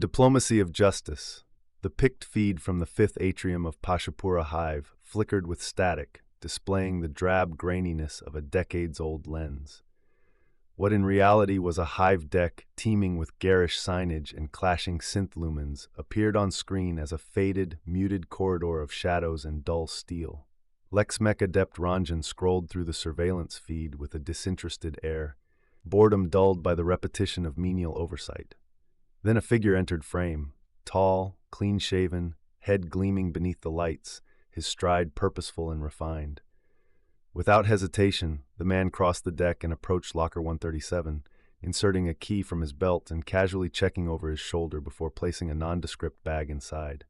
diplomacy of justice. The picked feed from the fifth atrium of Pashapura hive flickered with static, displaying the drab graininess of a decades-old lens. What in reality was a hive deck teeming with garish signage and clashing synth lumens appeared on screen as a faded, muted corridor of shadows and dull steel. Lexmech Adept Ranjan scrolled through the surveillance feed with a disinterested air, boredom dulled by the repetition of menial oversight. Then a figure entered frame, tall, clean-shaven, head gleaming beneath the lights, his stride purposeful and refined. Without hesitation, the man crossed the deck and approached Locker 137, inserting a key from his belt and casually checking over his shoulder before placing a nondescript bag inside.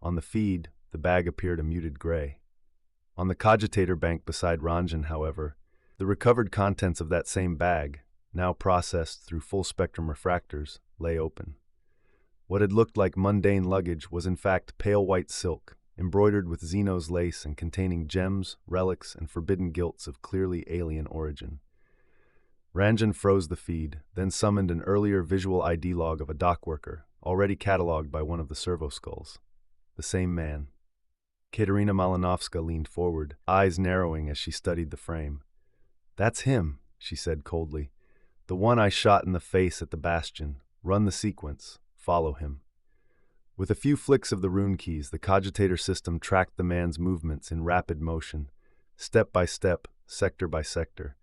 On the feed, the bag appeared a muted gray. On the cogitator bank beside Ranjan, however, the recovered contents of that same bag, now processed through full-spectrum refractors, lay open. What had looked like mundane luggage was in fact pale white silk, embroidered with Xenos lace and containing gems, relics, and forbidden gilts of clearly alien origin. Ranjan froze the feed, then summoned an earlier visual ID log of a dock worker, already catalogued by one of the servo skulls. The same man. Katerina Malinovska leaned forward, eyes narrowing as she studied the frame. "That's him," she said coldly. "The one I shot in the face at the Bastion. Run the sequence. Follow him." With a few flicks of the rune keys, the cogitator system tracked the man's movements in rapid motion, step by step, sector by sector.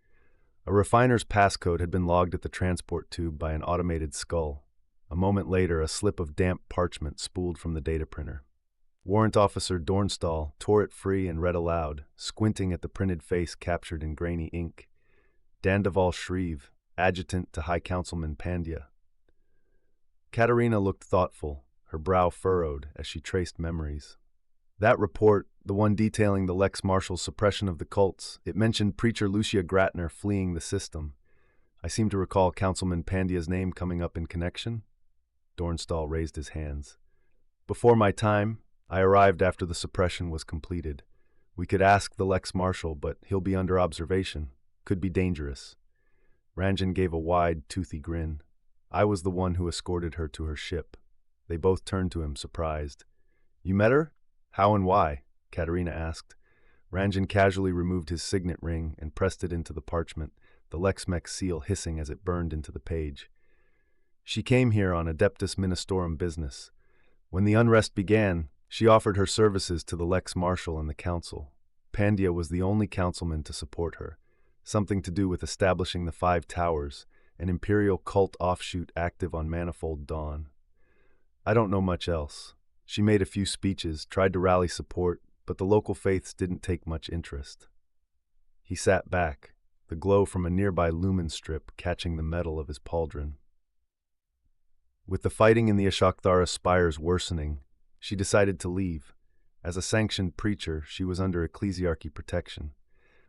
A refiner's passcode had been logged at the transport tube by an automated skull. A moment later, a slip of damp parchment spooled from the data printer. Warrant Officer Dornstall tore it free and read aloud, squinting at the printed face captured in grainy ink. Dandaval Shreve, Adjutant to High Councilman Pandya. Katerina looked thoughtful, her brow furrowed as she traced memories. That report, the one detailing the Lex Marshal's suppression of the cults, it mentioned Preacher Lucia Gratner fleeing the system. I seem to recall Councilman Pandya's name coming up in connection. Dornstall raised his hands. Before my time, I arrived after the suppression was completed. We could ask the Lex Marshal, but he'll be under observation. Could be dangerous. Ranjan gave a wide, toothy grin. I was the one who escorted her to her ship. They both turned to him, surprised. "You met her? How and why?" Katerina asked. Ranjan casually removed his signet ring and pressed it into the parchment, the Lexmech seal hissing as it burned into the page. "She came here on Adeptus Ministorum business. When the unrest began, she offered her services to the Lex Marshal and the Council. Pandya was the only councilman to support her, something to do with establishing the 5 Towers, an imperial cult offshoot active on Manifold Dawn. I don't know much else. She made a few speeches, tried to rally support, but the local faiths didn't take much interest." He sat back, the glow from a nearby lumen strip catching the metal of his pauldron. With the fighting in the Ashokthara spires worsening, she decided to leave. As a sanctioned preacher, she was under ecclesiarchy protection.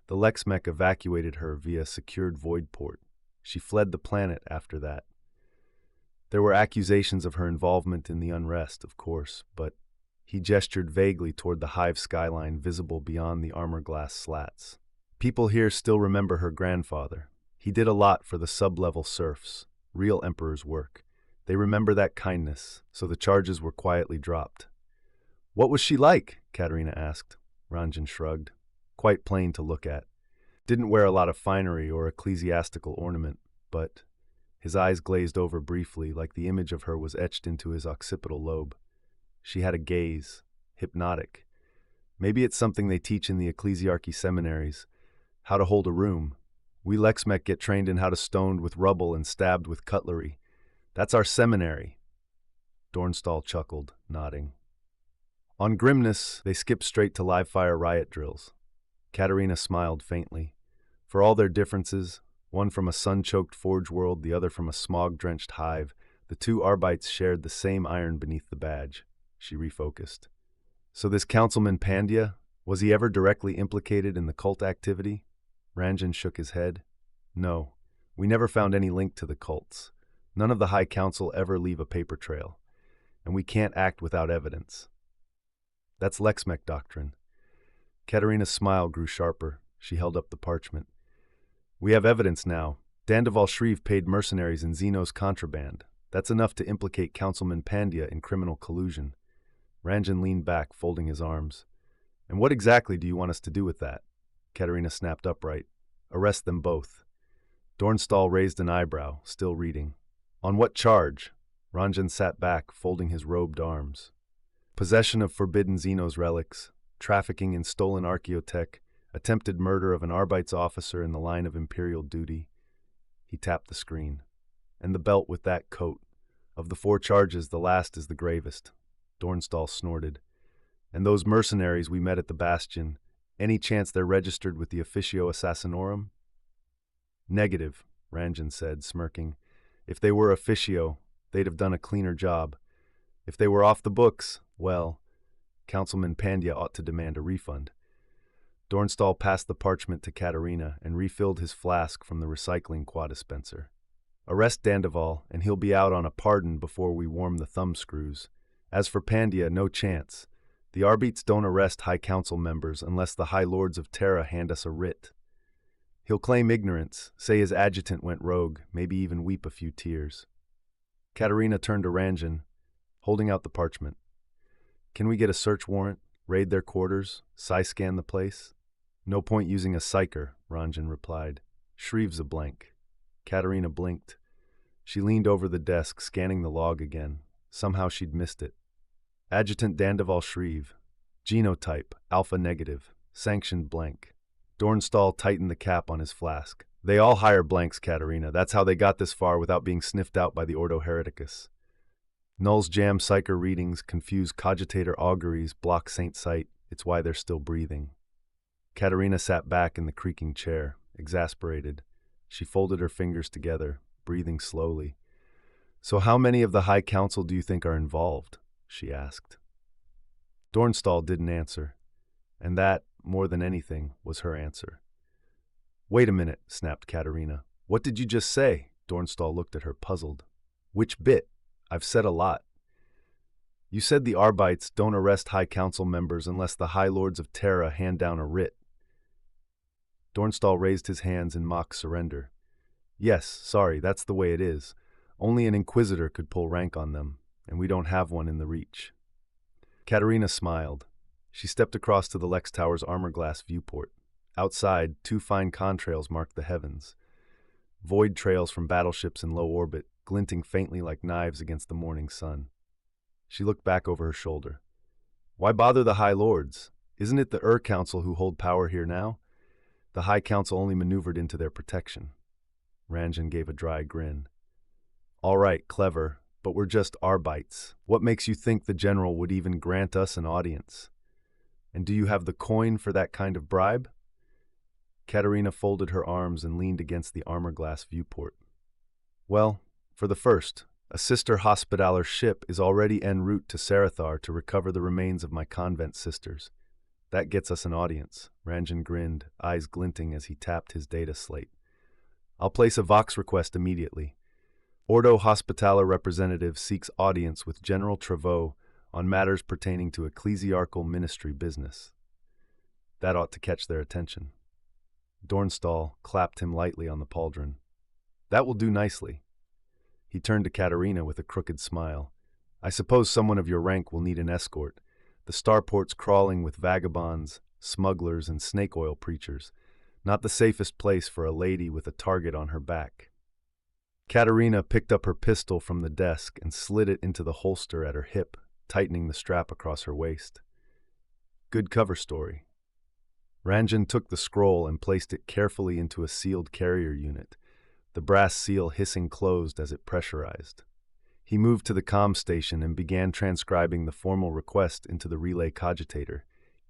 The Lexmech evacuated her via secured void port. She fled the planet after that. There were accusations of her involvement in the unrest, of course, but he gestured vaguely toward the hive skyline visible beyond the armor-glass slats. People here still remember her grandfather. He did a lot for the sub-level serfs, real emperor's work. They remember that kindness, so the charges were quietly dropped. "What was she like?" Katerina asked. Ranjan shrugged. "Quite plain to look at. Didn't wear a lot of finery or ecclesiastical ornament, but..." His eyes glazed over briefly, like the image of her was etched into his occipital lobe. She had a gaze, hypnotic. Maybe it's something they teach in the ecclesiarchy seminaries. How to hold a room. We Lexmech get trained in how to stoned with rubble and stabbed with cutlery. That's our seminary. Dornstall chuckled, nodding. On Grimness, they skip straight to live-fire riot drills. Katerina smiled faintly. For all their differences, one from a sun-choked forge world, the other from a smog-drenched hive, the two Arbites shared the same iron beneath the badge. She refocused. So this Councilman Pandya, was he ever directly implicated in the cult activity? Ranjan shook his head. No, we never found any link to the cults. None of the High Council ever leave a paper trail. And we can't act without evidence. That's Lexmech doctrine. Katerina's smile grew sharper. She held up the parchment. We have evidence now. Dandaval Shreve paid mercenaries in Xenos contraband. That's enough to implicate Councilman Pandya in criminal collusion. Ranjan leaned back, folding his arms. And what exactly do you want us to do with that? Katerina snapped upright. Arrest them both. Dornstall raised an eyebrow, still reading. On what charge? Ranjan sat back, folding his robed arms. Possession of forbidden Xenos relics, trafficking in stolen archaeotech, attempted murder of an Arbeits officer in the line of Imperial duty. He tapped the screen. And the belt with that coat. Of the 4 charges, the last is the gravest. Dornstall snorted. And those mercenaries we met at the Bastion, any chance they're registered with the Officio Assassinorum? Negative, Ranjan said, smirking. If they were Officio, they'd have done a cleaner job. If they were off the books, well, Councilman Pandya ought to demand a refund. Dornstall passed the parchment to Katerina and refilled his flask from the recycling quad dispenser. Arrest Dandeval, and he'll be out on a pardon before we warm the thumbscrews. As for Pandya, no chance. The Arbeits don't arrest High Council members unless the High Lords of Terra hand us a writ. He'll claim ignorance, say his adjutant went rogue, maybe even weep a few tears. Katerina turned to Ranjan, holding out the parchment. Can we get a search warrant, raid their quarters, scan the place? No point using a psyker, Ranjan replied. Shreve's a blank. Katerina blinked. She leaned over the desk, scanning the log again. Somehow she'd missed it. Adjutant Dandeval Shreve. Genotype, alpha negative. Sanctioned blank. Dornstall tightened the cap on his flask. They all hire blanks, Katerina. That's how they got this far without being sniffed out by the Ordo Hereticus. Null's jam psyker readings, confuse cogitator auguries, block Saint Sight. It's why they're still breathing. Katerina sat back in the creaking chair, exasperated. She folded her fingers together, breathing slowly. So how many of the High Council do you think are involved? She asked. Dornstall didn't answer, and that, more than anything, was her answer. Wait a minute, snapped Katerina. What did you just say? Dornstall looked at her, puzzled. Which bit? I've said a lot. You said the Arbeits don't arrest High Council members unless the High Lords of Terra hand down a writ. Dornstall raised his hands in mock surrender. Yes, sorry, that's the way it is. Only an Inquisitor could pull rank on them, and we don't have one in the Reach. Katerina smiled. She stepped across to the Lex Tower's armor-glass viewport. Outside, 2 fine contrails marked the heavens. Void trails from battleships in low orbit, glinting faintly like knives against the morning sun. She looked back over her shoulder. Why bother the High Lords? Isn't it the Council who hold power here now? The High Council only maneuvered into their protection. Ranjan gave a dry grin. All right, clever, but we're just Arbeits. What makes you think the General would even grant us an audience? And do you have the coin for that kind of bribe? Katerina folded her arms and leaned against the armor-glass viewport. Well, for the first, a sister Hospitaller ship is already en route to Sarathar to recover the remains of my convent sisters. That gets us an audience. Ranjan grinned, eyes glinting as he tapped his data slate. I'll place a Vox request immediately. Ordo Hospitaller representative seeks audience with General Trevaux on matters pertaining to ecclesiarchal ministry business. That ought to catch their attention. Dornstall clapped him lightly on the pauldron. That will do nicely. He turned to Katerina with a crooked smile. I suppose someone of your rank will need an escort. The starport's crawling with vagabonds, smugglers, and snake oil preachers. Not the safest place for a lady with a target on her back. Katerina picked up her pistol from the desk and slid it into the holster at her hip, tightening the strap across her waist. Good cover story. Ranjan took the scroll and placed it carefully into a sealed carrier unit, the brass seal hissing closed as it pressurized. He moved to the comm station and began transcribing the formal request into the relay cogitator,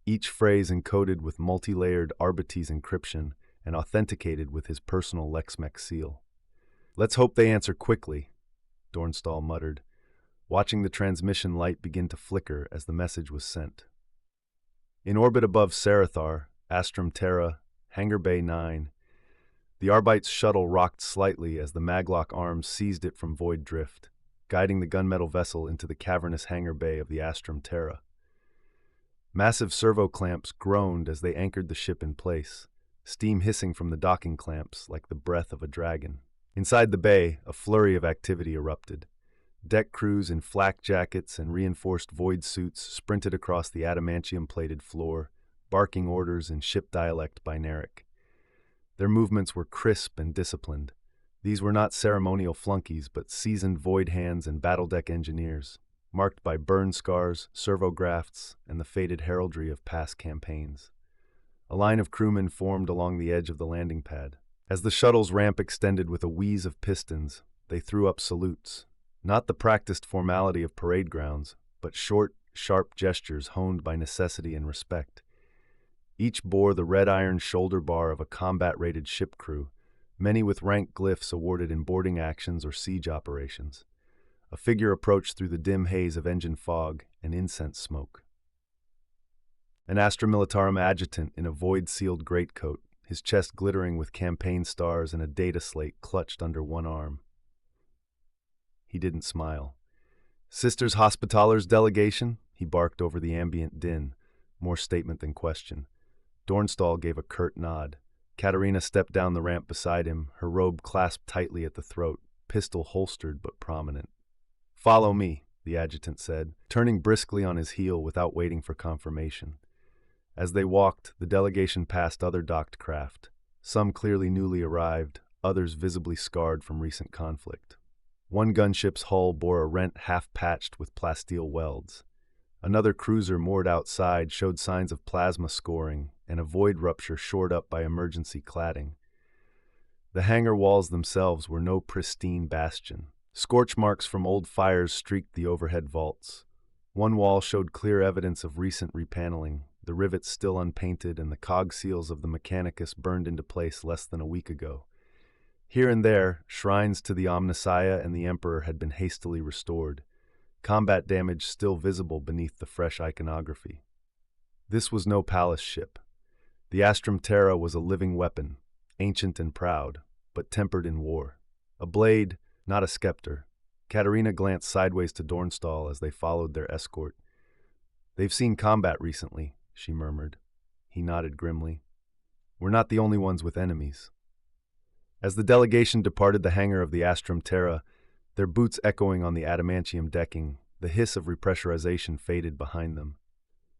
each phrase encoded with multi-layered Arbetes encryption and authenticated with his personal Lexmec seal. Let's hope they answer quickly, Dornstall muttered, watching the transmission light begin to flicker as the message was sent. In orbit above Sarathar, Astrum Terra, Hangar Bay 9, the Arbeits shuttle rocked slightly as the maglock arms seized it from void drift, guiding the gunmetal vessel into the cavernous hangar bay of the Astrum Terra. Massive servo clamps groaned as they anchored the ship in place, steam hissing from the docking clamps like the breath of a dragon. Inside the bay, a flurry of activity erupted. Deck crews in flak jackets and reinforced void suits sprinted across the adamantium-plated floor, barking orders in ship dialect binaric. Their movements were crisp and disciplined. These were not ceremonial flunkies, but seasoned void hands and battledeck engineers, marked by burn scars, servografts, and the faded heraldry of past campaigns. A line of crewmen formed along the edge of the landing pad. As the shuttle's ramp extended with a wheeze of pistons, they threw up salutes, not the practiced formality of parade grounds, but short, sharp gestures honed by necessity and respect. Each bore the red iron shoulder bar of a combat-rated ship crew, many with rank glyphs awarded in boarding actions or siege operations. A figure approached through the dim haze of engine fog and incense smoke. An Astra Militarum adjutant in a void-sealed greatcoat, his chest glittering with campaign stars and a data slate clutched under one arm. He didn't smile. "Sisters Hospitallers delegation?" he barked over the ambient din, more statement than question. Dornstall gave a curt nod. Katerina stepped down the ramp beside him, her robe clasped tightly at the throat, pistol holstered but prominent. "Follow me," the adjutant said, turning briskly on his heel without waiting for confirmation. As they walked, the delegation passed other docked craft, some clearly newly arrived, others visibly scarred from recent conflict. One gunship's hull bore a rent half-patched with plasteel welds. Another cruiser moored outside showed signs of plasma scoring and a void rupture shored up by emergency cladding. The hangar walls themselves were no pristine bastion. Scorch marks from old fires streaked the overhead vaults. One wall showed clear evidence of recent repaneling, the rivets still unpainted and the cog seals of the Mechanicus burned into place less than a week ago. Here and there, shrines to the Omnissiah and the Emperor had been hastily restored, combat damage still visible beneath the fresh iconography. This was no palace ship. The Astrum Terra was a living weapon, ancient and proud, but tempered in war. A blade, not a scepter. Katerina glanced sideways to Dornstall as they followed their escort. "They've seen combat recently," she murmured. He nodded grimly. "We're not the only ones with enemies." As the delegation departed the hangar of the Astrum Terra, their boots echoing on the adamantium decking, the hiss of repressurization faded behind them.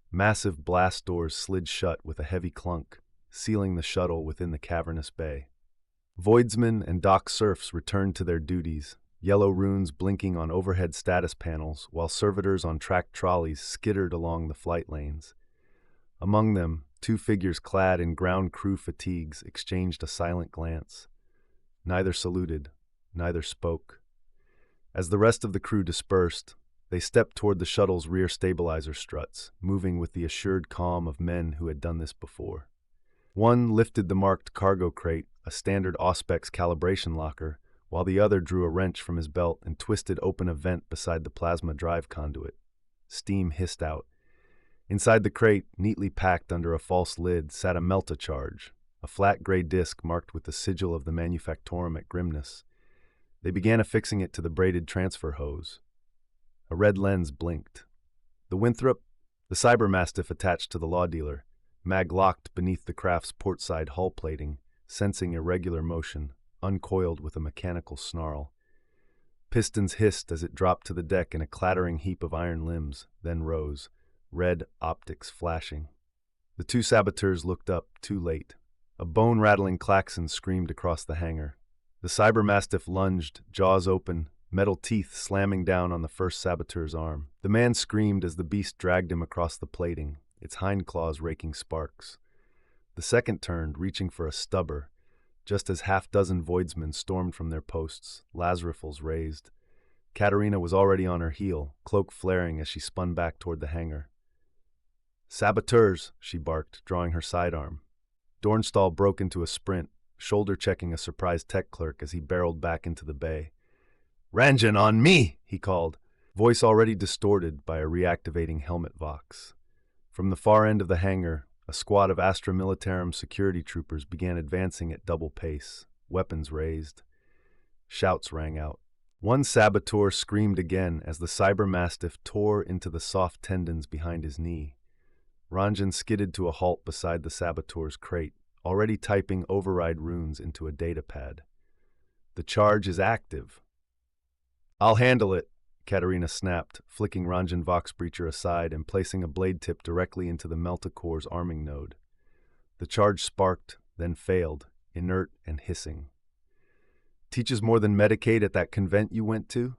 Massive blast doors slid shut with a heavy clunk, sealing the shuttle within the cavernous bay. Voidsmen and dock serfs returned to their duties, yellow runes blinking on overhead status panels, while servitors on tracked trolleys skittered along the flight lanes. Among them, two figures clad in ground crew fatigues exchanged a silent glance. Neither saluted, neither spoke. As the rest of the crew dispersed, they stepped toward the shuttle's rear stabilizer struts, moving with the assured calm of men who had done this before. One lifted the marked cargo crate, a standard Auspex calibration locker, while the other drew a wrench from his belt and twisted open a vent beside the plasma drive conduit. Steam hissed out. Inside the crate, neatly packed under a false lid, sat a melta-charge, a flat gray disc marked with the sigil of the Manufactorum at Grimness. They began affixing it to the braided transfer hose. A red lens blinked. The Winthrop, the cybermastiff attached to the law dealer, mag-locked beneath the craft's portside hull plating, sensing irregular motion, uncoiled with a mechanical snarl. Pistons hissed as it dropped to the deck in a clattering heap of iron limbs, then rose, red optics flashing. The two saboteurs looked up, too late. A bone-rattling klaxon screamed across the hangar. The cybermastiff lunged, jaws open, metal teeth slamming down on the first saboteur's arm. The man screamed as the beast dragged him across the plating, its hindclaws raking sparks. The second turned, reaching for a stubber, just as half-dozen voidsmen stormed from their posts, las rifles raised. Katerina was already on her heel, cloak flaring as she spun back toward the hangar. "Saboteurs," she barked, drawing her sidearm. Dornstall broke into a sprint, shoulder-checking a surprised tech clerk as he barreled back into the bay. "Ranjan on me!" he called, voice already distorted by a reactivating helmet vox. From the far end of the hangar, a squad of Astra Militarum security troopers began advancing at double pace, weapons raised. Shouts rang out. One saboteur screamed again as the cybermastiff tore into the soft tendons behind his knee. Ranjan skidded to a halt beside the saboteur's crate, already typing override runes into a datapad. "The charge is active." "I'll handle it," Katerina snapped, flicking Ranjan Voxbreacher aside and placing a blade tip directly into the Meltacore's arming node. The charge sparked, then failed, inert and hissing. "Teaches more than Medicaid at that convent you went to?"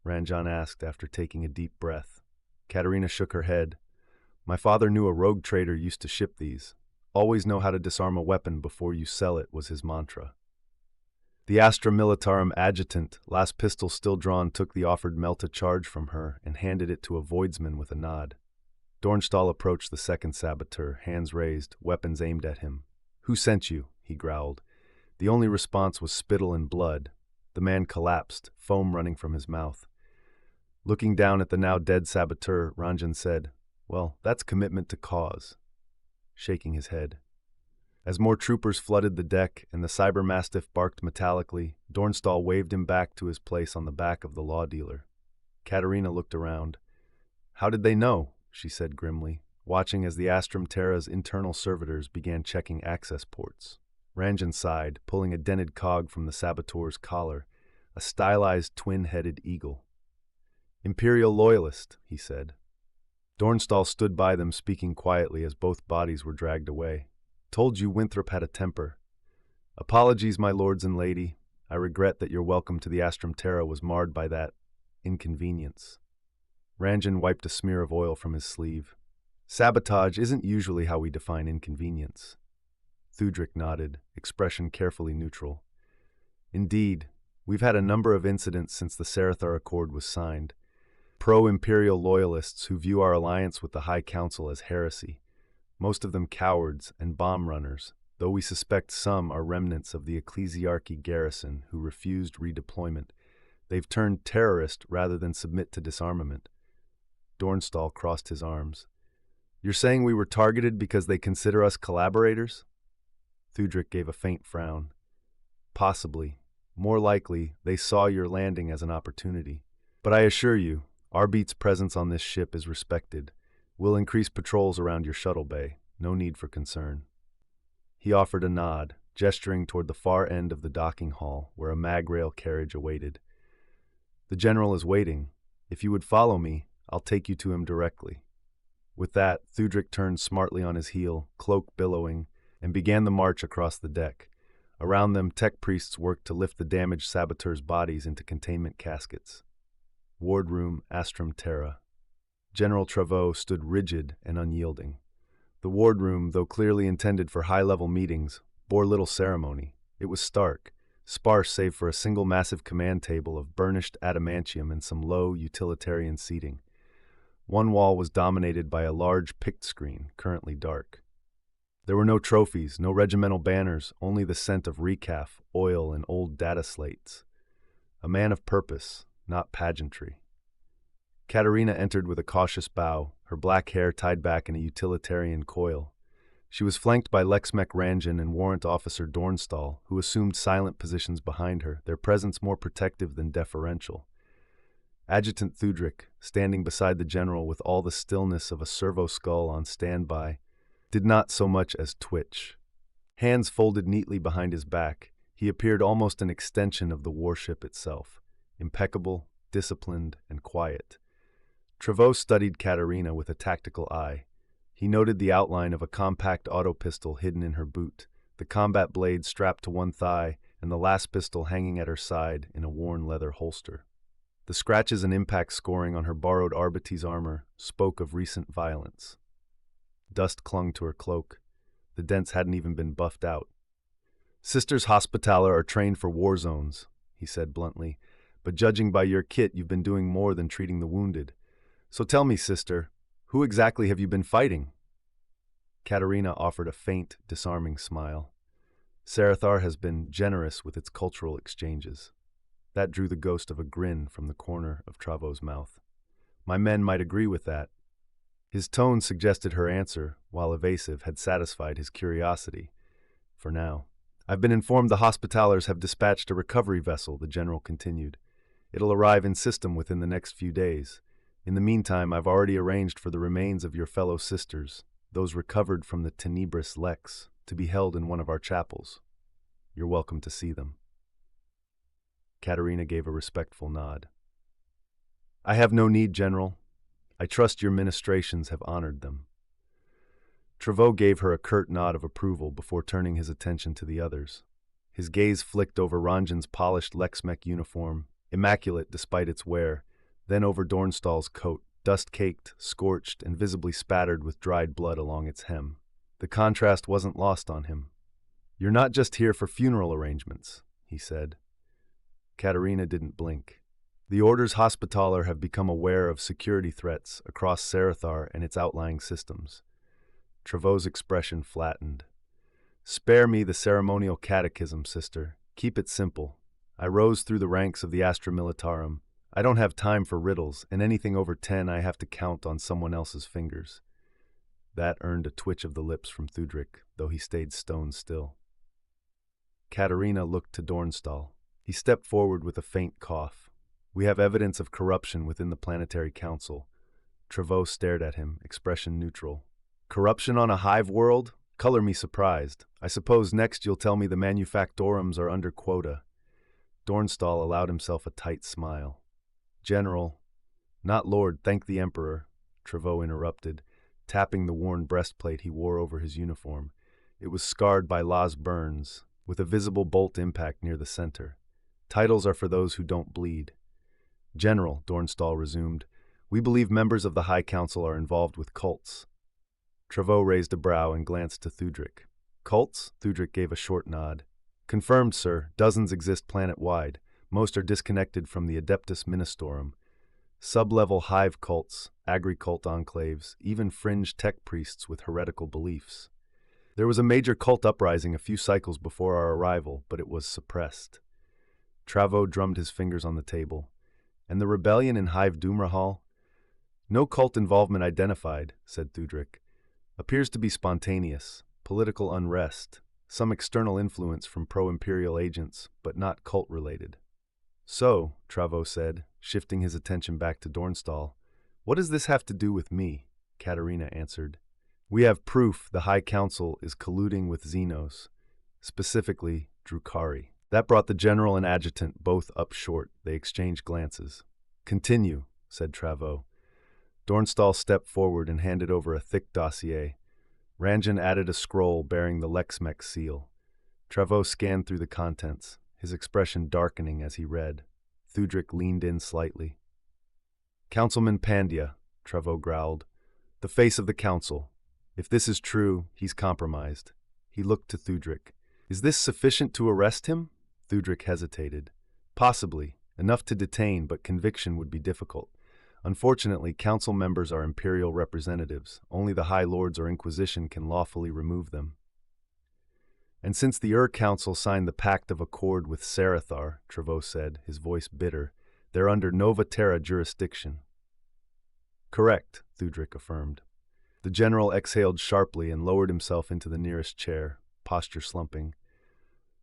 Ranjan asked after taking a deep breath. Katerina shook her head. "My father knew a rogue trader used to ship these. Always know how to disarm a weapon before you sell it was his mantra." The Astra Militarum adjutant, last pistol still drawn, took the offered Melta charge from her and handed it to a voidsman with a nod. Dornstall approached the second saboteur, hands raised, weapons aimed at him. "Who sent you?" he growled. The only response was spittle and blood. The man collapsed, foam running from his mouth. Looking down at the now dead saboteur, Ranjan said, "Well, that's commitment to cause," shaking his head. As more troopers flooded the deck and the cyber-mastiff barked metallically, Dornstall waved him back to his place on the back of the law dealer. Katerina looked around. "How did they know?" she said grimly, watching as the Astrum Terra's internal servitors began checking access ports. Ranjan sighed, pulling a dented cog from the saboteur's collar, a stylized twin-headed eagle. "Imperial loyalist," he said. Dornstall stood by them, speaking quietly as both bodies were dragged away. "Told you Winthrop had a temper. Apologies, my lords and lady. I regret that your welcome to the Astrum Terra was marred by that inconvenience." Ranjan wiped a smear of oil from his sleeve. "Sabotage isn't usually how we define inconvenience." Thudrik nodded, expression carefully neutral. "Indeed, we've had a number of incidents since the Sarathar Accord was signed. Pro-imperial loyalists who view our alliance with the High Council as heresy. Most of them cowards and bomb runners, though we suspect some are remnants of the ecclesiarchy garrison who refused redeployment. They've turned terrorist rather than submit to disarmament." Dornstall crossed his arms. "You're saying we were targeted because they consider us collaborators?" Thudrik gave a faint frown. "Possibly. More likely, they saw your landing as an opportunity. But I assure you, our beat's presence on this ship is respected. We'll increase patrols around your shuttle bay. No need for concern." He offered a nod, gesturing toward the far end of the docking hall, where a mag-rail carriage awaited. "The general is waiting. If you would follow me, I'll take you to him directly." With that, Thudrik turned smartly on his heel, cloak billowing, and began the march across the deck. Around them, tech priests worked to lift the damaged saboteurs' bodies into containment caskets. Wardroom, Astrum Terra. General Travaux stood rigid and unyielding. The wardroom, though clearly intended for high-level meetings, bore little ceremony. It was stark, sparse save for a single massive command table of burnished adamantium and some low, utilitarian seating. One wall was dominated by a large pict screen, currently dark. There were no trophies, no regimental banners, only the scent of recaf, oil, and old data slates. A man of purpose, not pageantry. Katerina entered with a cautious bow, her black hair tied back in a utilitarian coil. She was flanked by Lexmec Ranjan and Warrant Officer Dornstall, who assumed silent positions behind her, their presence more protective than deferential. Adjutant Thudrik, standing beside the general with all the stillness of a servo skull on standby, did not so much as twitch. Hands folded neatly behind his back, he appeared almost an extension of the warship itself, impeccable, disciplined, and quiet. Travaux studied Katerina with a tactical eye. He noted the outline of a compact auto pistol hidden in her boot, the combat blade strapped to one thigh, and the last pistol hanging at her side in a worn leather holster. The scratches and impact scoring on her borrowed Arbites armor spoke of recent violence. Dust clung to her cloak. The dents hadn't even been buffed out. "Sisters Hospitaller are trained for war zones," he said bluntly, "but judging by your kit, you've been doing more than treating the wounded. So tell me, sister, who exactly have you been fighting?" Katerina offered a faint, disarming smile. "Sarathar has been generous with its cultural exchanges." That drew the ghost of a grin from the corner of Travaux' mouth. "My men might agree with that." His tone suggested her answer, while evasive, had satisfied his curiosity. For now. "I've been informed the Hospitallers have dispatched a recovery vessel," the general continued. "It'll arrive in system within the next few days. In the meantime, I've already arranged for the remains of your fellow sisters, those recovered from the Tenebris Lex, to be held in one of our chapels. You're welcome to see them." Katerina gave a respectful nod. I have no need, General. I trust your ministrations have honored them. Trevaux gave her a curt nod of approval before turning his attention to the others. His gaze flicked over Ranjan's polished Lexmech uniform, immaculate despite its wear, then over Dornstall's coat, dust-caked, scorched, and visibly spattered with dried blood along its hem. The contrast wasn't lost on him. "You're not just here for funeral arrangements," he said. Katerina didn't blink. "The Order's Hospitaller have become aware of security threats across Sarathar and its outlying systems." Trevaux's expression flattened. "Spare me the ceremonial catechism, sister. Keep it simple. I rose through the ranks of the Astra Militarum. I don't have time for riddles, and anything over 10 I have to count on someone else's fingers." That earned a twitch of the lips from Thudrik, though he stayed stone still. Katerina looked to Dornstall. He stepped forward with a faint cough. "We have evidence of corruption within the Planetary Council." Trevaux stared at him, expression neutral. "Corruption on a hive world? Color me surprised. I suppose next you'll tell me the manufactorums are under quota." Dornstall allowed himself a tight smile. "General, not Lord, thank the Emperor," Trevaux interrupted, tapping the worn breastplate he wore over his uniform. It was scarred by Law's burns, with a visible bolt impact near the center. "Titles are for those who don't bleed." "General," Dornstall resumed, "we believe members of the High Council are involved with cults." Trevaux raised a brow and glanced to Thudrik. "Cults?" Thudrik gave a short nod. "Confirmed, sir. Dozens exist planet-wide. Most are disconnected from the Adeptus Ministorum. Sub-level hive cults, agri-cult enclaves, even fringe tech priests with heretical beliefs. There was a major cult uprising a few cycles before our arrival, but it was suppressed." Trevaux drummed his fingers on the table. "And the rebellion in Hive Dumrahal?" "No cult involvement identified," said Thudrik. "Appears to be spontaneous, political unrest, some external influence from pro-imperial agents, but not cult-related." "So," Trevaux said, shifting his attention back to Dornstall, "what does this have to do with me?" Katerina answered. "We have proof the High Council is colluding with Xenos, specifically Drukhari." That brought the general and adjutant both up short. They exchanged glances. "Continue," said Trevaux. Dornstall stepped forward and handed over a thick dossier. Ranjan added a scroll bearing the Lexmech seal. Trevaux scanned through the contents, his expression darkening as he read. Thudrik leaned in slightly. "Councilman Pandya," Trevaux growled, "the face of the council. If this is true, he's compromised." He looked to Thudrik. "Is this sufficient to arrest him?" Thudrik hesitated. "Possibly. Enough to detain, but conviction would be difficult. Unfortunately, council members are imperial representatives. Only the High Lords or Inquisition can lawfully remove them." "And since the Council signed the Pact of Accord with Sarathar," Trevaux said, his voice bitter, "they're under Nova Terra jurisdiction." "Correct," Thudrik affirmed. The general exhaled sharply and lowered himself into the nearest chair, posture slumping.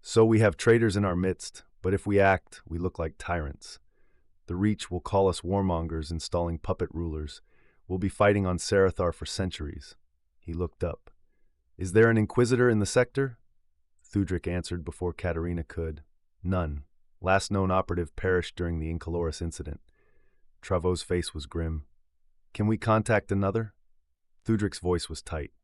"So we have traitors in our midst, but if we act, we look like tyrants. The Reach will call us warmongers installing puppet rulers. We'll be fighting on Sarathar for centuries." He looked up. "Is there an Inquisitor in the sector?" Thudrik answered before Katerina could. "None. Last known operative perished during the Incoloris incident." Trevaux's face was grim. "Can we contact another?" Thudrik's voice was tight.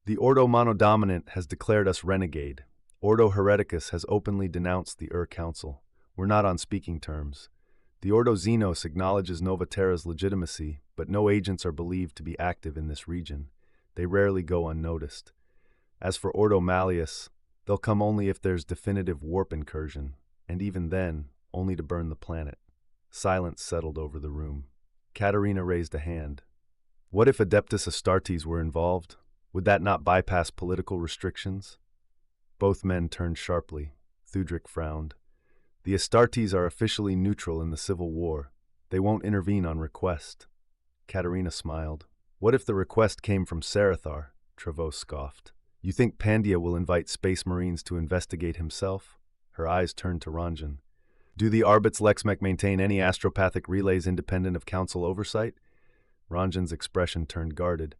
"The Ordo Monodominant has declared us renegade. Ordo Hereticus has openly denounced the Council. We're not on speaking terms. The Ordo Xenos acknowledges Nova Terra's legitimacy, but no agents are believed to be active in this region. They rarely go unnoticed. As for Ordo Malleus, they'll come only if there's definitive warp incursion, and even then, only to burn the planet." Silence settled over the room. Katerina raised a hand. "What if Adeptus Astartes were involved? Would that not bypass political restrictions?" Both men turned sharply. Thudrik frowned. "The Astartes are officially neutral in the civil war. They won't intervene on request." Katerina smiled. "What if the request came from Sarathar?" Trevaux scoffed. "You think Pandya will invite Space Marines to investigate himself?" Her eyes turned to Ranjan. "Do the Arbit's Lexmech maintain any astropathic relays independent of council oversight?" Ranjan's expression turned guarded.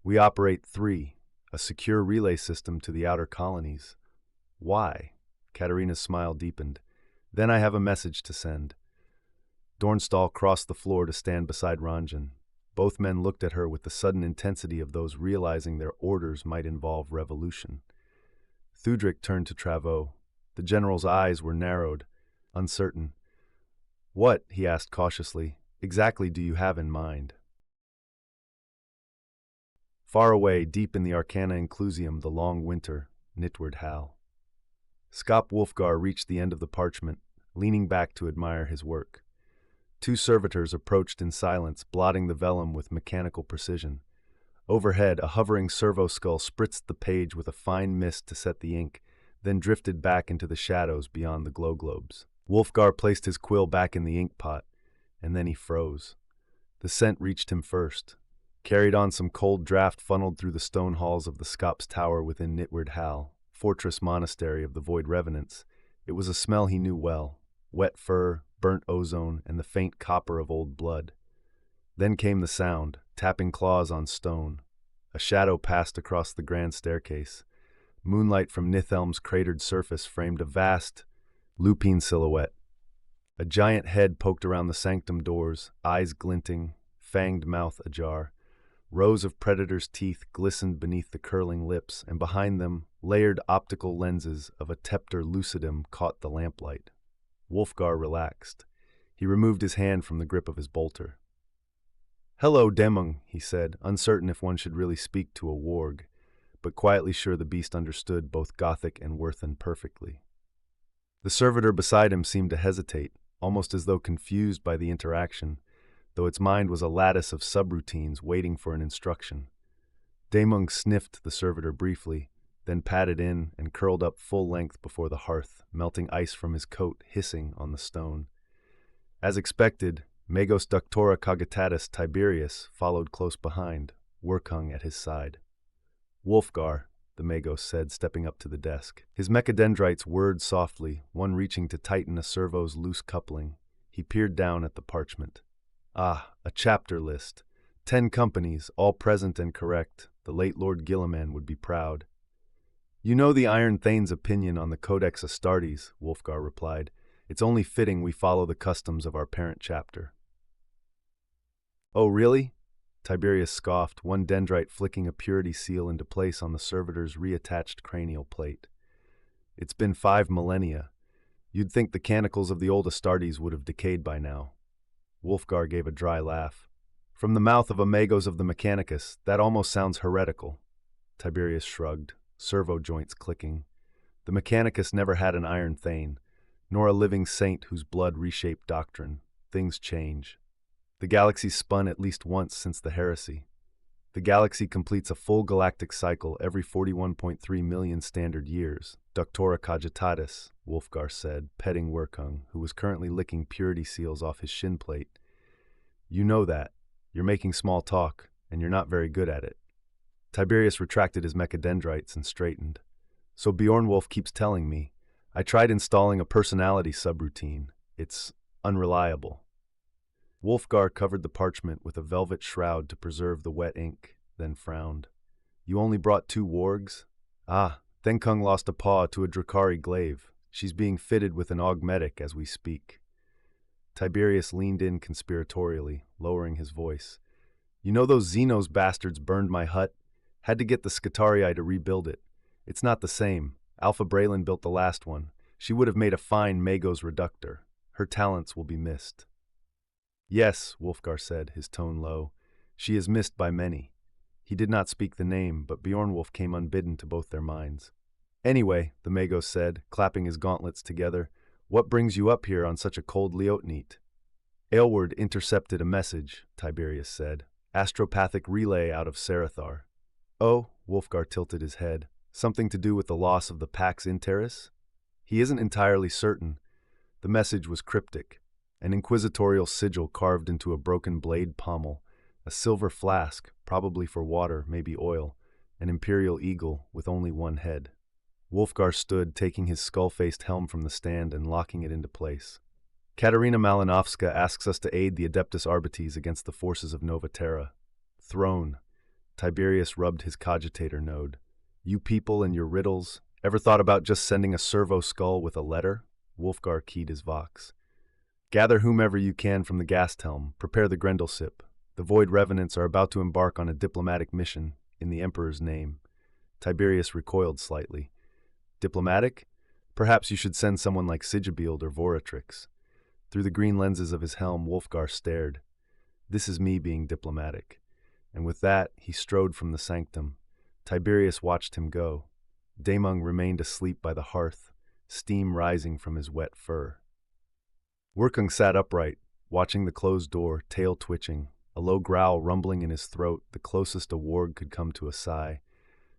"We operate 3, a secure relay system to the outer colonies." "Why?" Katerina's smile deepened. "Then I have a message to send." Dornstall crossed the floor to stand beside Ranjan. Both men looked at her with the sudden intensity of those realizing their orders might involve revolution. Thudrik turned to Travaux. The general's eyes were narrowed, uncertain. "What," he asked cautiously, "exactly do you have in mind?" Far away, deep in the Arcana Inclusium, the long winter, knitward Hal. Skop Wulfgar reached the end of the parchment, leaning back to admire his work. Two servitors approached in silence, blotting the vellum with mechanical precision. Overhead, a hovering servo skull spritzed the page with a fine mist to set the ink, then drifted back into the shadows beyond the glow globes. Wulfgar placed his quill back in the ink pot, and then he froze. The scent reached him first. Carried on some cold draft funneled through the stone halls of the Skop's tower within Knitward Hal, fortress monastery of the Void Revenants. It was a smell he knew well: wet fur, burnt ozone, and the faint copper of old blood. Then came the sound, tapping claws on stone. A shadow passed across the grand staircase. Moonlight from Nithelm's cratered surface framed a vast, lupine silhouette. A giant head poked around the sanctum doors, eyes glinting, fanged mouth ajar. Rows of predators' teeth glistened beneath the curling lips, and behind them, layered optical lenses of a Tepter lucidum caught the lamplight. Wulfgar relaxed. He removed his hand from the grip of his bolter. "Hello, Demung," he said, uncertain if one should really speak to a warg, but quietly sure the beast understood both Gothic and Werthen perfectly. The servitor beside him seemed to hesitate, almost as though confused by the interaction, though its mind was a lattice of subroutines waiting for an instruction. Demung sniffed the servitor briefly, then padded in and curled up full length before the hearth, melting ice from his coat hissing on the stone. As expected, Magos Ductora Cogitatus Tiberius followed close behind, Workhung at his side. "Wulfgar," the Magos said, stepping up to the desk. His mechadendrites whirred softly, one reaching to tighten a servo's loose coupling. He peered down at the parchment. "Ah, a chapter list. 10 companies, all present and correct. The late Lord Gilliman would be proud." "You know the Iron Thane's opinion on the Codex Astartes," Wulfgar replied. "It's only fitting we follow the customs of our parent chapter." "Oh, really?" Tiberius scoffed, one dendrite flicking a purity seal into place on the servitor's reattached cranial plate. "It's been 5 millennia. You'd think the canicles of the old Astartes would have decayed by now." Wulfgar gave a dry laugh. "From the mouth of a Magos of the Mechanicus, that almost sounds heretical." Tiberius shrugged, servo joints clicking. "The Mechanicus never had an Iron Thane, nor a living saint whose blood reshaped doctrine. Things change. The galaxy's spun at least once since the heresy. The galaxy completes a full galactic cycle every 41.3 million standard years. Ductora Cogitatus," Wulfgar said, petting Workhung, who was currently licking purity seals off his shin plate. "You know that. You're making small talk, and you're not very good at it." Tiberius retracted his mechadendrites and straightened. "So Bjornwolf keeps telling me. I tried installing a personality subroutine. It's unreliable." Wulfgar covered the parchment with a velvet shroud to preserve the wet ink, then frowned. "You only brought 2 wargs? Ah, Thenkung lost a paw to a Drakari glaive. She's being fitted with an augmetic as we speak." Tiberius leaned in conspiratorially, lowering his voice. "You know those Xenos bastards burned my hut? Had to get the Scutarii to rebuild it. It's not the same. Alpha Braylon built the last one. She would have made a fine Magos reductor. Her talents will be missed." "Yes," Wulfgar said, his tone low. "She is missed by many." He did not speak the name, but Bjornwolf came unbidden to both their minds. "Anyway," the Magos said, clapping his gauntlets together, "what brings you up here on such a cold Leotnite?" "Aylward intercepted a message," Tiberius said. "Astropathic relay out of Sarathar." "Oh," Wulfgar tilted his head. "Something to do with the loss of the Pax Interis?" He isn't entirely certain. The message was cryptic. An inquisitorial sigil carved into a broken blade pommel, a silver flask, probably for water, maybe oil, an imperial eagle with only one head. Wulfgar stood, taking his skull-faced helm from the stand and locking it into place. "Katerina Malinovska asks us to aid the Adeptus Arbites against the forces of Nova Terra." "Throne." Tiberius rubbed his cogitator node. "You people and your riddles, ever thought about just sending a servo skull with a letter?" Wulfgar keyed his vox. Gather whomever you can from the Gast helm. Prepare the Grendelsip. The Void Revenants are about to embark on a diplomatic mission in the Emperor's name. Tiberius recoiled slightly. Diplomatic? Perhaps you should send someone like Sigibild or Voratrix. Through the green lenses of his helm, Wulfgar stared. This is me being diplomatic. And with that, he strode from the sanctum. Tiberius watched him go. Daemung remained asleep by the hearth, steam rising from his wet fur. Wurkung sat upright, watching the closed door, tail twitching, a low growl rumbling in his throat, the closest a warg could come to a sigh.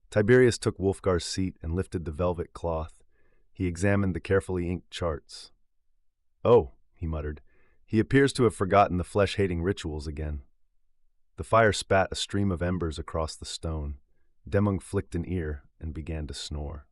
Tiberius took Wulfgar's seat and lifted the velvet cloth. He examined the carefully inked charts. "Oh," he muttered, "he appears to have forgotten the flesh-hating rituals again." The fire spat a stream of embers across the stone. Daemung flicked an ear and began to snore.